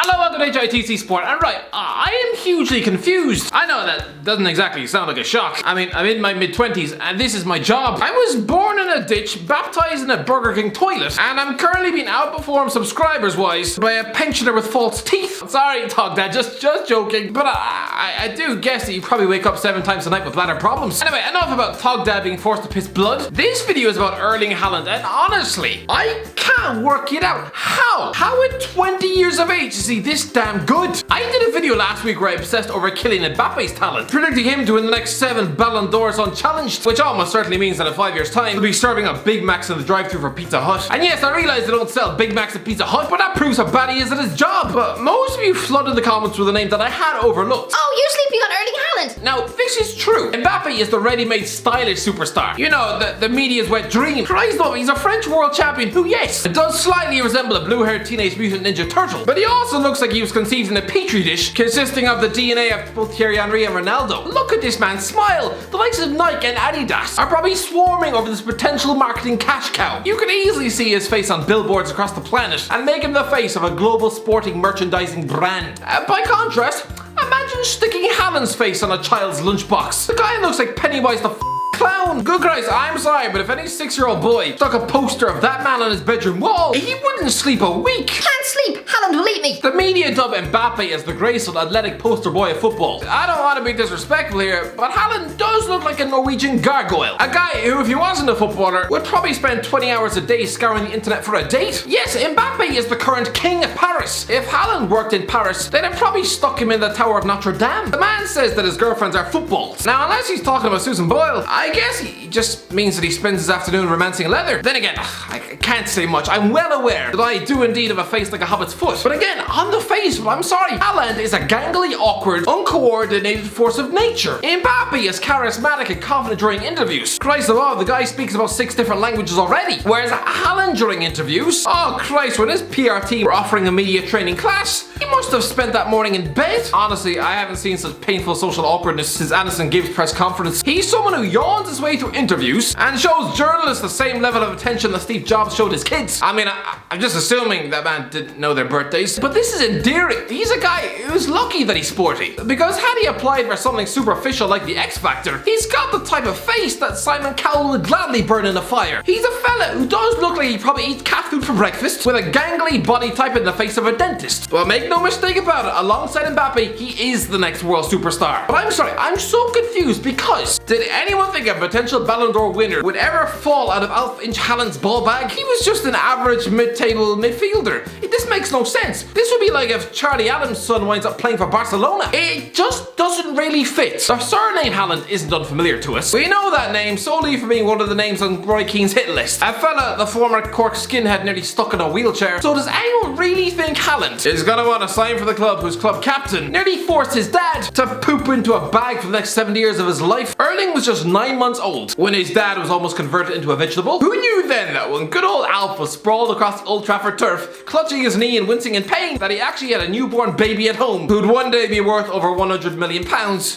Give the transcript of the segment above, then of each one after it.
Hello, welcome to HITC Sport, and right, I am hugely confused. I know that doesn't exactly sound like a shock. I mean, I'm in my mid-20s, and this is my job. I was born in a ditch, baptized in a Burger King toilet, and I'm currently being outperformed subscribers-wise by a pensioner with false teeth. Sorry, Tog Dad, just joking, but I do guess that you probably wake up 7 times a night with bladder problems. Anyway, enough about Tog Dad being forced to piss blood. This video is about Erling Haaland, and honestly, I can't work it out. How at 20 years of age is he this damn good? I did a video last week where I obsessed over Kylian Mbappe's talent, predicting him to win the next 7 Ballon d'Ors unchallenged, which almost certainly means that in 5 years' time, he'll be serving up Big Macs in the drive-thru for Pizza Hut. And yes, I realize they don't sell Big Macs at Pizza Hut, but that proves how bad he is at his job. But most of you flooded the comments with a name that I had overlooked. Oh, you're sleeping on Erling Haaland. Now, this is true. Mbappe is the ready-made stylish superstar. You know, the media's wet dream. Christ though, he's a French world champion who, yes, does slightly resemble a blue-haired Teenage Mutant Ninja Turtle. But he also looks like he was conceived in a petri dish consisting of the DNA of both Thierry Henry and Ronaldo. Look at this man smile. The likes of Nike and Adidas are probably swarming over this potential marketing cash cow. You can easily see his face on billboards across the planet and make him the face of a global sporting merchandising brand. By contrast, imagine sticking Haaland's face on a child's lunchbox. The guy looks like Pennywise the clown. Good Christ, I'm sorry, but if any 6-year-old boy stuck a poster of that man on his bedroom wall, he wouldn't sleep a week. Can't sleep. Haaland will eat me. The media dub Mbappe as the graceful, athletic poster boy of football. I don't want to be disrespectful here, but Haaland does look like a Norwegian gargoyle. A guy who, if he wasn't a footballer, would probably spend 20 hours a day scouring the internet for a date. Yes, Mbappe is the current king of Paris. If Haaland worked in Paris, they'd have probably stuck him in the Tower of Notre Dame. The man says that his girlfriends are footballs. Now, unless he's talking about Susan Boyle, I guess he just means that he spends his afternoon romancing leather. Then again, I can't say much. I'm well aware that I do indeed have a face like a hobbit's foot. But again, on the face, well, I'm sorry, Haaland is a gangly, awkward, uncoordinated force of nature. Mbappe is charismatic and confident during interviews. Christ above, the guy speaks about 6 different languages already. Whereas Haaland during interviews, oh Christ, when his PR team were offering a media training class, he must have spent that morning in bed. Honestly, I haven't seen such painful social awkwardness since Anderson Gibbs' press conference. He's someone who yawns his way through interviews and shows journalists the same level of attention that Steve Jobs showed his kids. I mean, I'm just assuming that man didn't know their birthdays. But this is endearing. He's a guy who's lucky that he's sporty. Because had he applied for something superficial like the X Factor, he's got the type of face that Simon Cowell would gladly burn in a fire. He's a fella who does look like he probably eats cat food for breakfast with a gangly body type in the face of a dentist. Well, make no mistake about it, alongside Mbappe, he is the next world superstar. But I'm sorry, I'm so confused because did anyone think a potential Ballon d'Or winner would ever fall out of Alf-Inch Haaland's ball bag? He was just an average mid-table midfielder. This makes no sense. This would be like if Charlie Adams' son winds up playing for Barcelona. It just doesn't really fit. The surname Haaland isn't unfamiliar to us. We know that name solely for being one of the names on Roy Keane's hit list. A fella the former Cork skinhead nearly stuck in a wheelchair. So does anyone really think Haaland is gonna want to sign for the club whose club captain nearly forced his dad to poop into a bag for the next 70 years of his life? Erling was just 9 months old when his dad was almost converted into a vegetable. Who knew then that when good old Alf was sprawled across the Old Trafford turf, clutching his knee and wincing in pain, that he actually had a newborn baby at home who'd one day be worth over £100 million.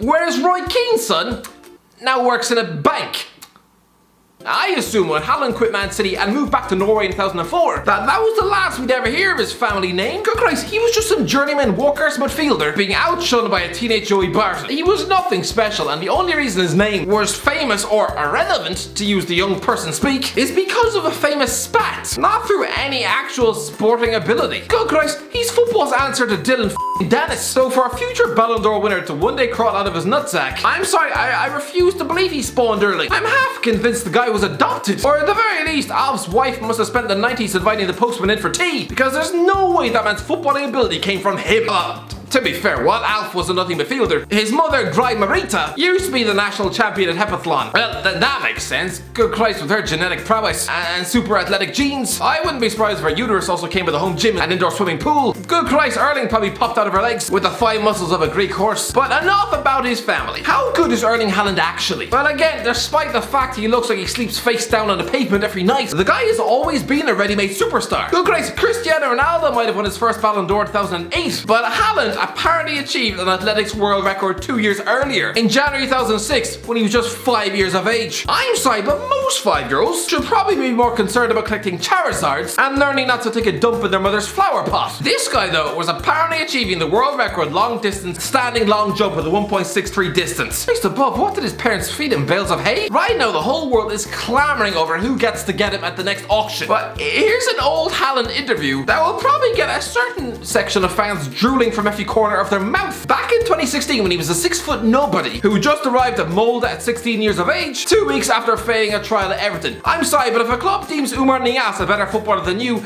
Whereas Roy Keane's son now works in a bank. I assume when Haaland quit Man City and moved back to Norway in 2004, that was the last we'd ever hear of his family name. Good Christ, he was just some journeyman walker midfielder being outshunned by a teenage Joey Barton. He was nothing special, and the only reason his name was famous or irrelevant, to use the young person speak, is because of a famous spat, not through any actual sporting ability. Good Christ, he's football's answer to Dylan Dennis. So for a future Ballon d'Or winner to one day crawl out of his nutsack, I'm sorry, I refuse to believe he spawned Erling. I'm half convinced the guy was adopted. Or at the very least, Alf's wife must have spent the 90s inviting the postman in for tea, because there's no way that man's footballing ability came from him. To be fair, while Alf was a nothing midfielder, his mother, Gry Marita, used to be the national champion at heptathlon. Well, then that makes sense. Good Christ, with her genetic prowess and super athletic genes, I wouldn't be surprised if her uterus also came with a home gym and indoor swimming pool. Good Christ, Erling probably popped out of her legs with the 5 muscles of a Greek horse. But enough about his family. How good is Erling Haaland actually? Well, again, despite the fact he looks like he sleeps face down on the pavement every night, the guy has always been a ready-made superstar. Good Christ, Cristiano Ronaldo might have won his first Ballon d'Or in 2008, but Haaland, Haaland apparently achieved an athletics world record 2 years earlier, in January 2006, when he was just 5 years of age. I'm sorry, but most 5-year-olds should probably be more concerned about collecting Charizards and learning not to take a dump in their mother's flower pot. This guy, though, was apparently achieving the world record long distance standing long jump with a 1.63 distance. Mr. Bob, what did his parents feed him? Bales of hay? Right now, the whole world is clamoring over who gets to get him at the next auction. But here's an old Haaland interview that will probably get a certain section of fans drooling from every corner of their mouth. Back in 2016, when he was a 6-foot nobody who just arrived at Molde at 16 years of age, 2 weeks after failing a trial at Everton. I'm sorry, but if a club deems Umar Niasse a better footballer than you,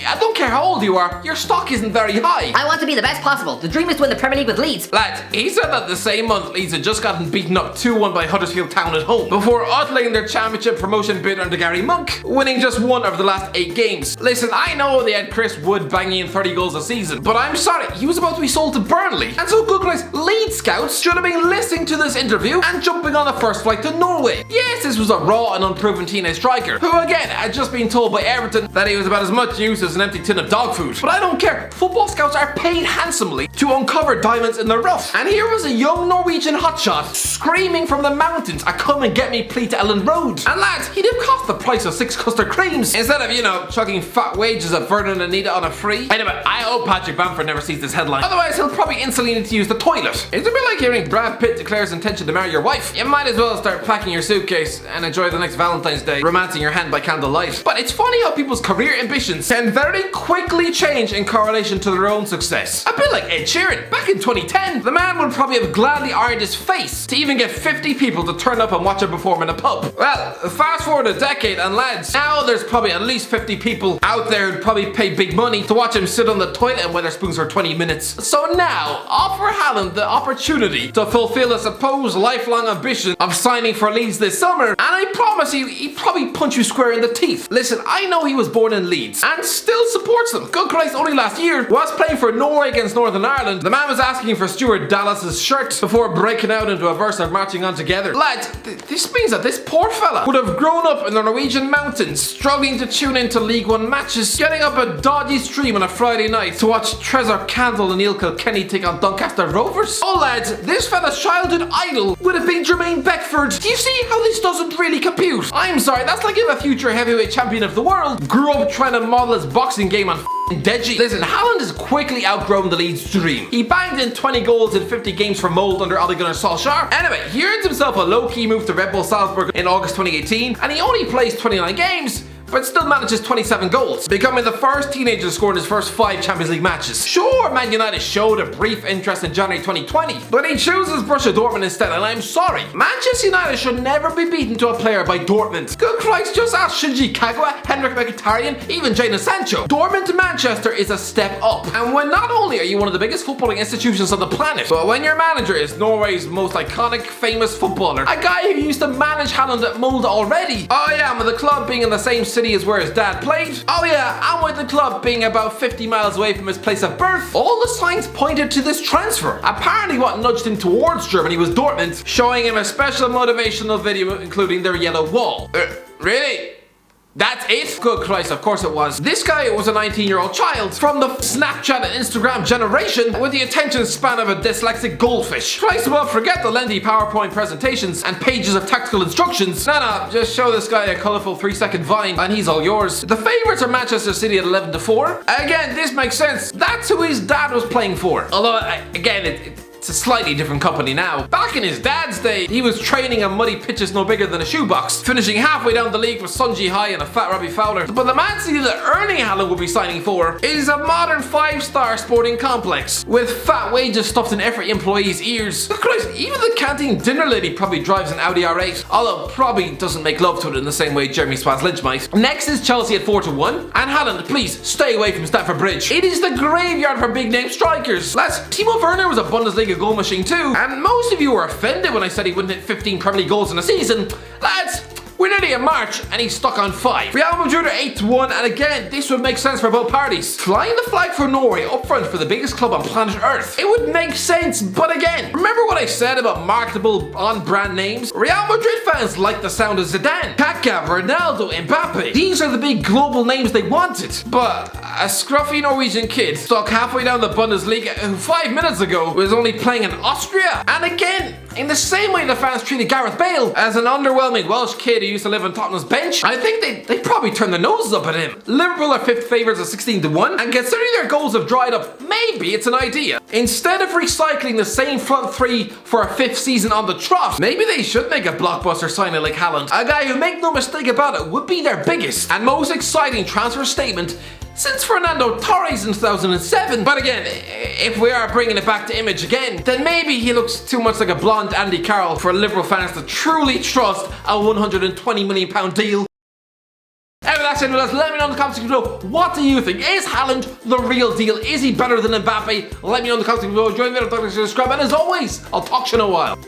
I don't care how old you are, your stock isn't very high. I want to be the best possible. The dream is to win the Premier League with Leeds. Lads, he said that the same month Leeds had just gotten beaten up 2-1 by Huddersfield Town at home, before utling their championship promotion bid under Gary Monk, winning just 1 of the last 8 games. Listen, I know they had Chris Wood banging in 30 goals a season, but I'm sorry, he was about to be sold to Burnley. And so good guys, Leeds scouts should have been listening to this interview and jumping on a first flight to Norway. Yes, this was a raw and unproven teenage striker, who again had just been told by Everton that he was about as much use as an empty tin of dog food. But I don't care, football scouts are paid handsomely to uncover diamonds in the rough. And here was a young Norwegian hotshot screaming from the mountains, "I come and get me Pleat Ellen Road." And lads, he'd have cost the price of 6 custard creams instead of, chucking fat wages at Vernon and Anita on a free. Anyway, I hope Patrick Bamford never sees this headline. Otherwise, he'll probably instantly need to use the toilet. It's a bit like hearing Brad Pitt declare his intention to marry your wife. You might as well start packing your suitcase and enjoy the next Valentine's Day, romancing your hand by candlelight. But it's funny how people's career ambitions can very quickly change in correlation to their own success. A bit like Ed Sheeran. Back in 2010, the man would probably have gladly ironed his face to even get 50 people to turn up and watch him perform in a pub. Well, fast forward a decade and lads, now there's probably at least 50 people out there who'd probably pay big money to watch him sit on the toilet and weather spoons for 20 minutes. So now, offer Haaland the opportunity to fulfill a supposed lifelong ambition of signing for Leeds this summer, and I promise you, he'd probably punch you square in the teeth. Listen, I know he was born in Leeds and still supports them. Good Christ, only last year was playing for Norway against Northern Ireland. The man was asking for Stuart Dallas's shirt before breaking out into a verse of Marching On Together. Lads, this means that this poor fella would have grown up in the Norwegian mountains, struggling to tune into League One matches, getting up a dodgy stream on a Friday night to watch Trezor Candle and Neil Kilkenny take on Doncaster Rovers. Oh lads, this fella's childhood idol would have been Jermaine Beckford. Do you see how this doesn't really compute? I'm sorry, that's like if a future heavyweight champion of the world grew up trying to model his boxing game on Deji. Listen, Haaland has quickly outgrown the Leeds dream. He banged in 20 goals in 50 games for Molde under Ole Gunnar Solskjaer. Anyway, he earned himself a low-key move to Red Bull Salzburg in August 2018, and he only plays 29 games, but still manages 27 goals, becoming the first teenager to score in his first 5 Champions League matches. Sure, Man United showed a brief interest in January 2020, but he chooses Borussia Dortmund instead, and I'm sorry. Manchester United should never be beaten to a player by Dortmund. Good Christ, just ask Shinji Kagawa, Henrik Mkhitaryan, even Jadon Sancho. Dortmund to Manchester is a step up, and when not only are you one of the biggest footballing institutions on the planet, but when your manager is Norway's most iconic, famous footballer, a guy who used to manage Haaland at Molde already. Oh yeah, and with the club being in the same city as where his dad played. Oh yeah, and with the club being about 50 miles away from his place of birth, all the signs pointed to this transfer. Apparently what nudged him towards Germany was Dortmund, showing him a special motivational video including their yellow wall. Really? That's it? Good Christ, of course it was. This guy was a 19-year-old child from the Snapchat and Instagram generation with the attention span of a dyslexic goldfish. Christ, well, forget the lengthy PowerPoint presentations and pages of tactical instructions. No, just show this guy a colourful 3-second vine and he's all yours. The favourites are Manchester City at 11-4. Again, this makes sense. That's who his dad was playing for. Although, again, it's a slightly different company now. Back in his dad's day, he was training on muddy pitches no bigger than a shoebox, finishing halfway down the league with Sunji High and a fat Robbie Fowler. But the Man City that Erling Haaland will be signing for is a modern 5-star sporting complex with fat wages stuffed in every employee's ears. Of course, even the canteen dinner lady probably drives an Audi R8, although probably doesn't make love to it in the same way Jeremy Swaz-Lynch might. Next is Chelsea at 4-1, and Haaland, please stay away from Stamford Bridge. It is the graveyard for big name strikers. Lads, Timo Werner was a Bundesliga goal machine too, and most of you were offended when I said he wouldn't hit 15 Premier League goals in a season. Lads, we're nearly in March and he's stuck on 5. Real Madrid are 8-1, and again, this would make sense for both parties. Flying the flag for Norway up front for the biggest club on planet Earth. It would make sense, but again, remember what I said about marketable on-brand names? Real Madrid fans like the sound of Zidane, Kaká, Ronaldo, Mbappe. These are the big global names they wanted. But A scruffy Norwegian kid stuck halfway down the Bundesliga who 5 minutes ago was only playing in Austria. And again, in the same way the fans treated Gareth Bale as an underwhelming Welsh kid who used to live on Tottenham's bench, I think they probably turned their noses up at him. Liverpool are 5th favourites at 16-1, and considering their goals have dried up, maybe it's an idea. Instead of recycling the same front three for a 5th season on the trot, maybe they should make a blockbuster signing like Haaland. A guy who, make no mistake about it, would be their biggest and most exciting transfer statement since Fernando Torres in 2007. But again, if we are bringing it back to image again, then maybe he looks too much like a blonde Andy Carroll for Liverpool fans to truly trust a £120 million deal. Anyway, that's it. Let me know in the comments below. What do you think? Is Haaland the real deal? Is he better than Mbappe? Let me know in the comments below. Join the video, subscribe, and as always, I'll talk to you in a while.